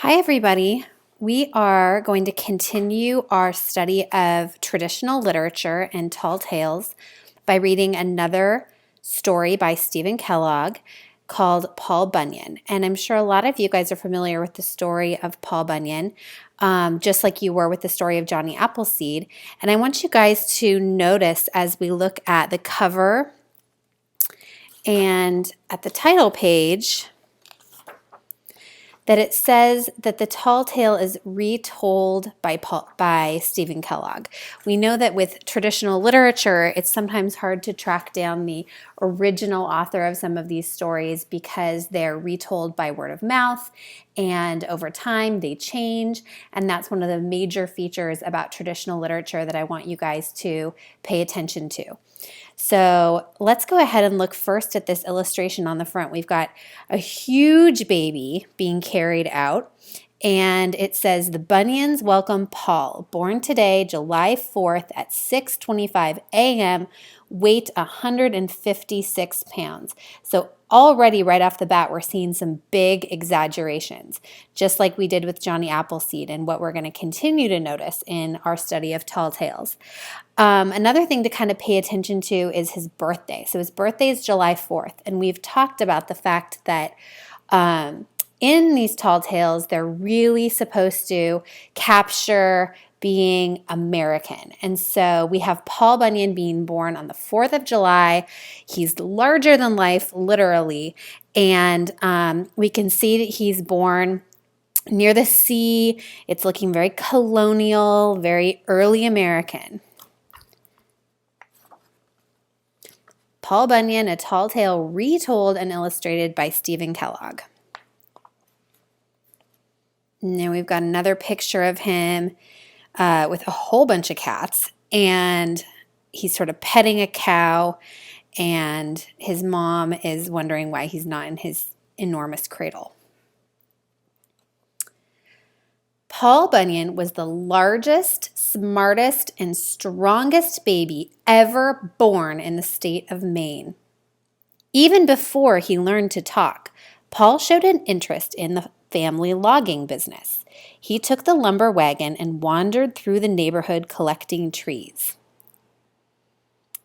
Hi, everybody. We are going to continue our study of traditional literature and tall tales by reading another story by Stephen Kellogg called Paul Bunyan. And I'm sure a lot of you guys are familiar with the story of Paul Bunyan, just like you were with the story of Johnny Appleseed. And I want you guys to notice as we look at the cover and at the title page that it says that the tall tale is retold by Stephen Kellogg. We know that with traditional literature, it's sometimes hard to track down the original author of some of these stories because they're retold by word of mouth, and over time they change, and that's one of the major features about traditional literature that I want you guys to pay attention to. So let's go ahead and look first at this illustration on the front. We've got a huge baby being carried out, and it says, "The Bunyans welcome Paul, born today, July 4th at 6:25 a.m., weight 156 pounds. So already right off the bat, we're seeing some big exaggerations, just like we did with Johnny Appleseed and what we're going to continue to notice in our study of tall tales. Another thing to kind of pay attention to is his birthday. So his birthday is July 4th, and we've talked about the fact that in these tall tales, they're really supposed to capture being American. And so we have Paul Bunyan being born on the 4th of July. He's larger than life, literally. And we can see that he's born near the sea. It's looking very colonial, very early American. Paul Bunyan, a tall tale retold and illustrated by Stephen Kellogg. Now we've got another picture of him with a whole bunch of cats, and he's sort of petting a cow, and his mom is wondering why he's not in his enormous cradle. Paul Bunyan was the largest, smartest, and strongest baby ever born in the state of Maine. Even before he learned to talk, Paul showed an interest in the family logging business. He took the lumber wagon and wandered through the neighborhood collecting trees.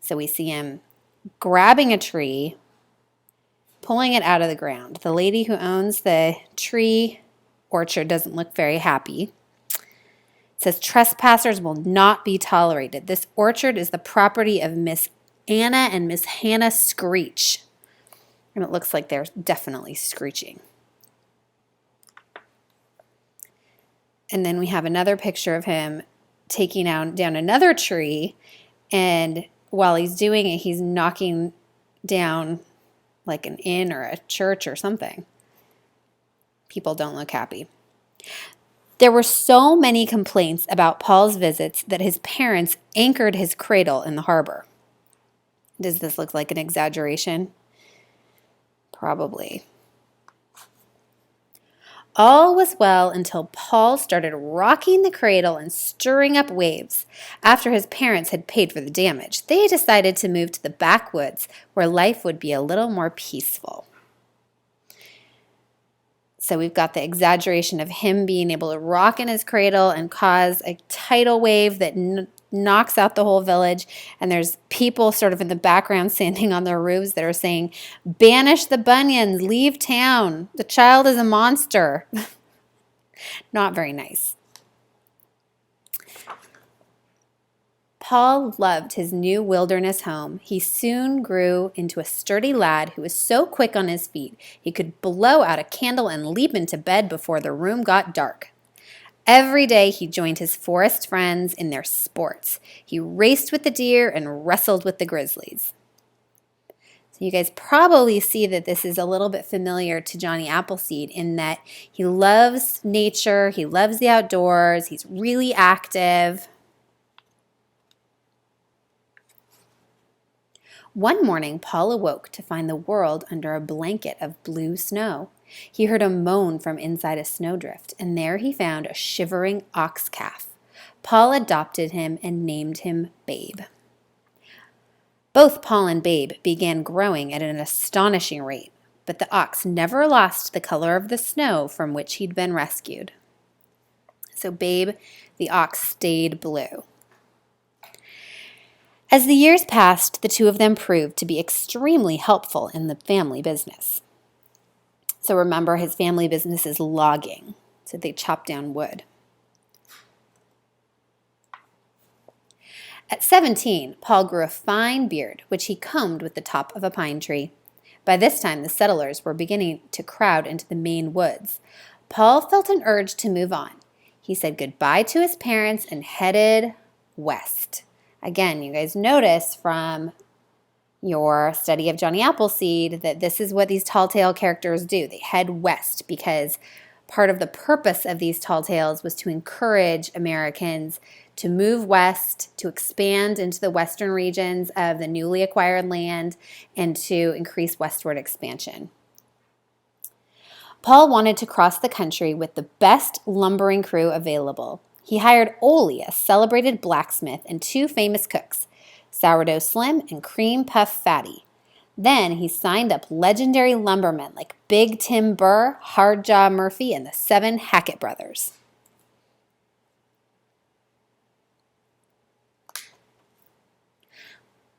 So we see him grabbing a tree, pulling it out of the ground. The lady who owns the tree orchard doesn't look very happy. It says, "Trespassers will not be tolerated. This orchard is the property of Miss Anna and Miss Hannah Screech." And it looks like they're definitely screeching. And then we have another picture of him taking down another tree, and while he's doing it, he's knocking down like an inn or a church or something. People don't look happy. There were so many complaints about Paul's visits that his parents anchored his cradle in the harbor. Does this look like an exaggeration? Probably. All was well until Paul started rocking the cradle and stirring up waves. After his parents had paid for the damage, they decided to move to the backwoods where life would be a little more peaceful. So we've got the exaggeration of him being able to rock in his cradle and cause a tidal wave that knocks out the whole village. And there's people sort of in the background standing on their roofs that are saying, "Banish the Bunyans, leave town. The child is a monster." Not very nice. Paul loved his new wilderness home. He soon grew into a sturdy lad who was so quick on his feet he could blow out a candle and leap into bed before the room got dark. Every day he joined his forest friends in their sports. He raced with the deer and wrestled with the grizzlies. So you guys probably see that this is a little bit familiar to Johnny Appleseed in that he loves nature, he loves the outdoors, he's really active. One morning, Paul awoke to find the world under a blanket of blue snow. He heard a moan from inside a snowdrift, and there he found a shivering ox calf. Paul adopted him and named him Babe. Both Paul and Babe began growing at an astonishing rate. but the ox never lost the color of the snow from which he'd been rescued. So Babe, the ox, stayed blue. As the years passed, the two of them proved to be extremely helpful in the family business. So remember, his family business is logging, so they chop down wood. At 17, Paul grew a fine beard, which he combed with the top of a pine tree. By this time, the settlers were beginning to crowd into the Maine woods. Paul felt an urge to move on. He said goodbye to his parents and headed west. Again, you guys notice from your study of Johnny Appleseed that this is what these tall tale characters do. They head west because part of the purpose of these tall tales was to encourage Americans to move west, to expand into the western regions of the newly acquired land, and to increase westward expansion. Paul wanted to cross the country with the best lumbering crew available. He hired Ole, a celebrated blacksmith, and two famous cooks, Sourdough Slim and Cream Puff Fatty. Then he signed up legendary lumbermen like Big Tim Burr, Hard Jaw Murphy, and the 7 Hackett brothers.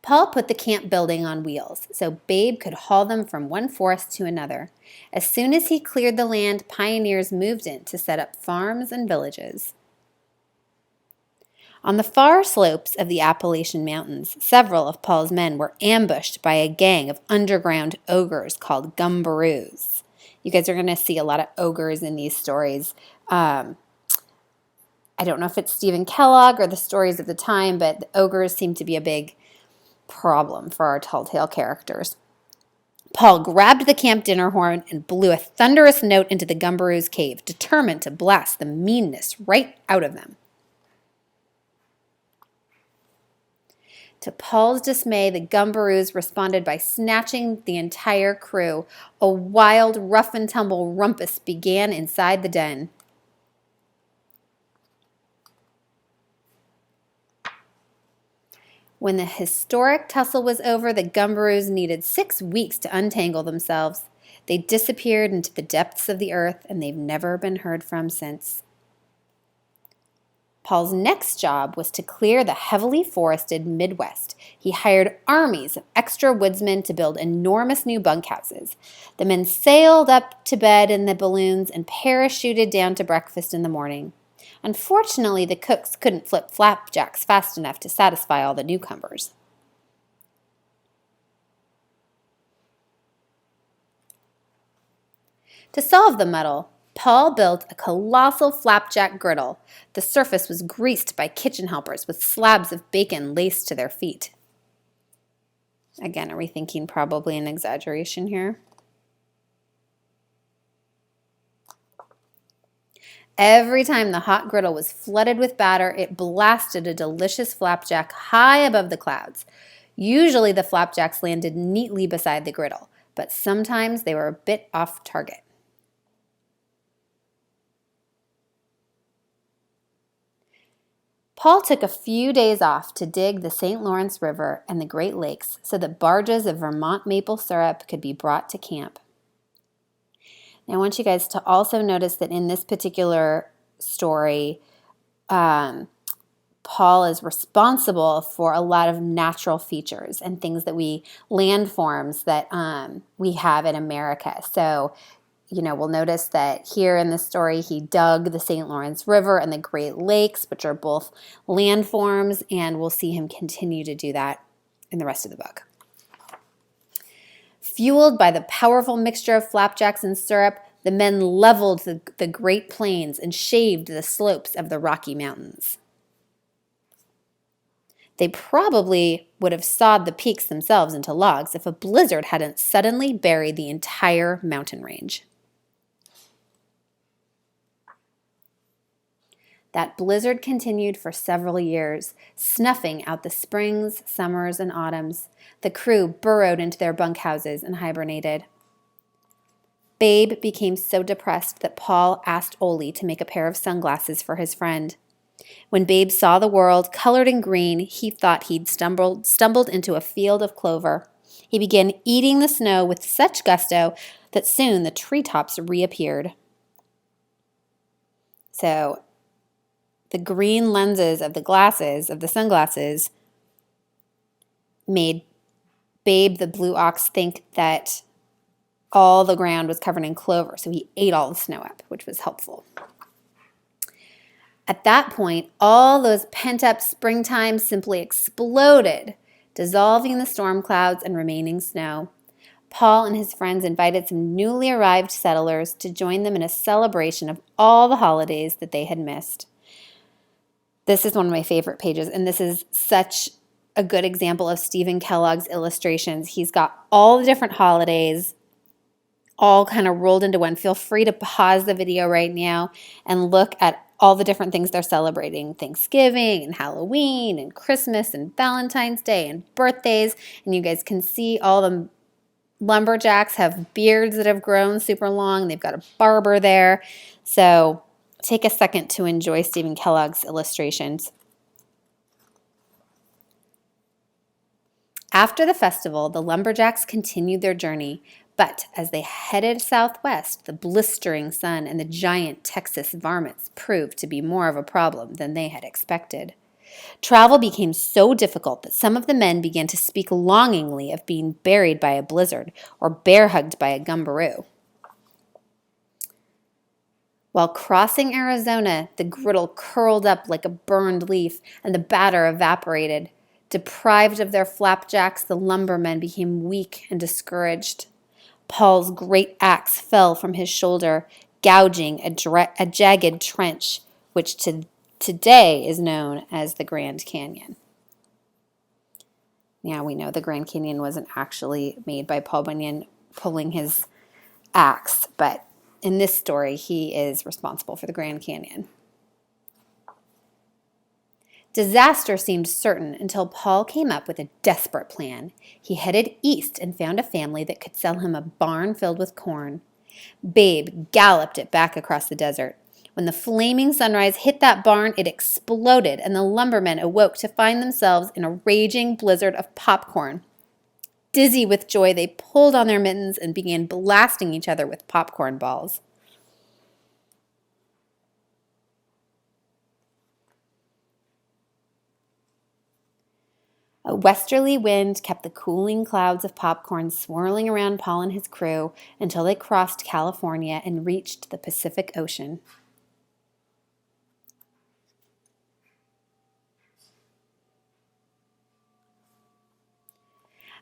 Paul put the camp building on wheels so Babe could haul them from one forest to another. As soon as he cleared the land, pioneers moved in to set up farms and villages. On the far slopes of the Appalachian Mountains, several of Paul's men were ambushed by a gang of underground ogres called gumbaroos. You guys are going to see a lot of ogres in these stories. I don't know if it's Stephen Kellogg or the stories of the time, but the ogres seem to be a big problem for our tall tale characters. Paul grabbed the camp dinner horn and blew a thunderous note into the gumbaroos' cave, determined to blast the meanness right out of them. To Paul's dismay, the gumbaroos responded by snatching the entire crew. A wild, rough-and-tumble rumpus began inside the den. When the historic tussle was over, the gumbaroos needed 6 weeks to untangle themselves. They disappeared into the depths of the earth, and they've never been heard from since. Paul's next job was to clear the heavily forested Midwest. He hired armies of extra woodsmen to build enormous new bunkhouses. The men sailed up to bed in the balloons and parachuted down to breakfast in the morning. Unfortunately, the cooks couldn't flip flapjacks fast enough to satisfy all the newcomers. To solve the muddle, Paul built a colossal flapjack griddle. The surface was greased by kitchen helpers with slabs of bacon laced to their feet. Again, are we thinking probably an exaggeration here? Every time the hot griddle was flooded with batter, it blasted a delicious flapjack high above the clouds. Usually the flapjacks landed neatly beside the griddle, but sometimes they were a bit off target. Paul took a few days off to dig the St. Lawrence River and the Great Lakes so that barges of Vermont maple syrup could be brought to camp. Now, I want you guys to also notice that in this particular story, Paul is responsible for a lot of natural features and things that landforms that we have in America. So, we'll notice that here in this story, he dug the St. Lawrence River and the Great Lakes, which are both landforms, and we'll see him continue to do that in the rest of the book. Fueled by the powerful mixture of flapjacks and syrup, the men leveled the Great Plains and shaved the slopes of the Rocky Mountains. They probably would have sawed the peaks themselves into logs if a blizzard hadn't suddenly buried the entire mountain range. That blizzard continued for several years, snuffing out the springs, summers, and autumns. The crew burrowed into their bunkhouses and hibernated. Babe became so depressed that Paul asked Ole to make a pair of sunglasses for his friend. When Babe saw the world colored in green, he thought he'd stumbled into a field of clover. He began eating the snow with such gusto that soon the treetops reappeared. So the green lenses of the sunglasses, made Babe the blue ox think that all the ground was covered in clover, so he ate all the snow up, which was helpful. At that point, all those pent-up springtime simply exploded, dissolving the storm clouds and remaining snow. Paul and his friends invited some newly arrived settlers to join them in a celebration of all the holidays that they had missed. This is one of my favorite pages, and this is such a good example of Stephen Kellogg's illustrations. He's got all the different holidays all kind of rolled into one. Feel free to pause the video right now and look at all the different things they're celebrating. Thanksgiving and Halloween and Christmas and Valentine's Day and birthdays. And you guys can see all the lumberjacks have beards that have grown super long. They've got a barber there. So take a second to enjoy Stephen Kellogg's illustrations. After the festival, the lumberjacks continued their journey, but as they headed southwest, the blistering sun and the giant Texas varmints proved to be more of a problem than they had expected. Travel became so difficult that some of the men began to speak longingly of being buried by a blizzard or bear-hugged by a gumbaroo. While crossing Arizona, the griddle curled up like a burned leaf and the batter evaporated. Deprived of their flapjacks, the lumbermen became weak and discouraged. Paul's great axe fell from his shoulder, gouging a jagged trench, which today is known as the Grand Canyon. Now we know the Grand Canyon wasn't actually made by Paul Bunyan pulling his axe, but in this story, he is responsible for the Grand Canyon. Disaster seemed certain until Paul came up with a desperate plan. He headed east and found a family that could sell him a barn filled with corn. Babe galloped it back across the desert. When the flaming sunrise hit that barn, it exploded, and the lumbermen awoke to find themselves in a raging blizzard of popcorn. Dizzy with joy, they pulled on their mittens and began blasting each other with popcorn balls. A westerly wind kept the cooling clouds of popcorn swirling around Paul and his crew until they crossed California and reached the Pacific Ocean.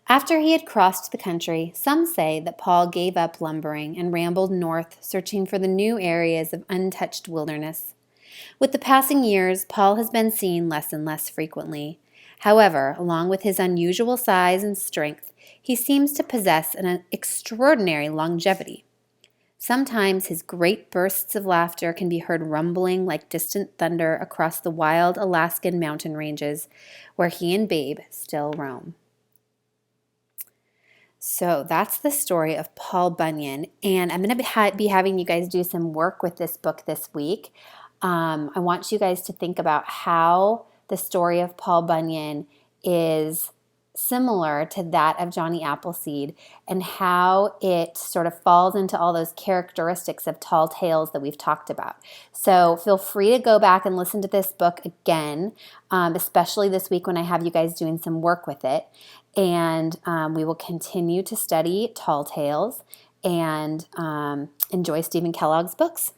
After he had crossed the country, some say that Paul gave up lumbering and rambled north, searching for the new areas of untouched wilderness. With the passing years, Paul has been seen less and less frequently. However, along with his unusual size and strength, he seems to possess an extraordinary longevity. Sometimes his great bursts of laughter can be heard rumbling like distant thunder across the wild Alaskan mountain ranges, where he and Babe still roam. So that's the story of Paul Bunyan, and I'm going to be having you guys do some work with this book this week. I want you guys to think about how the story of Paul Bunyan is similar to that of Johnny Appleseed and how it sort of falls into all those characteristics of tall tales that we've talked about. So feel free to go back and listen to this book again, especially this week when I have you guys doing some work with it. And we will continue to study tall tales and enjoy Stephen Kellogg's books.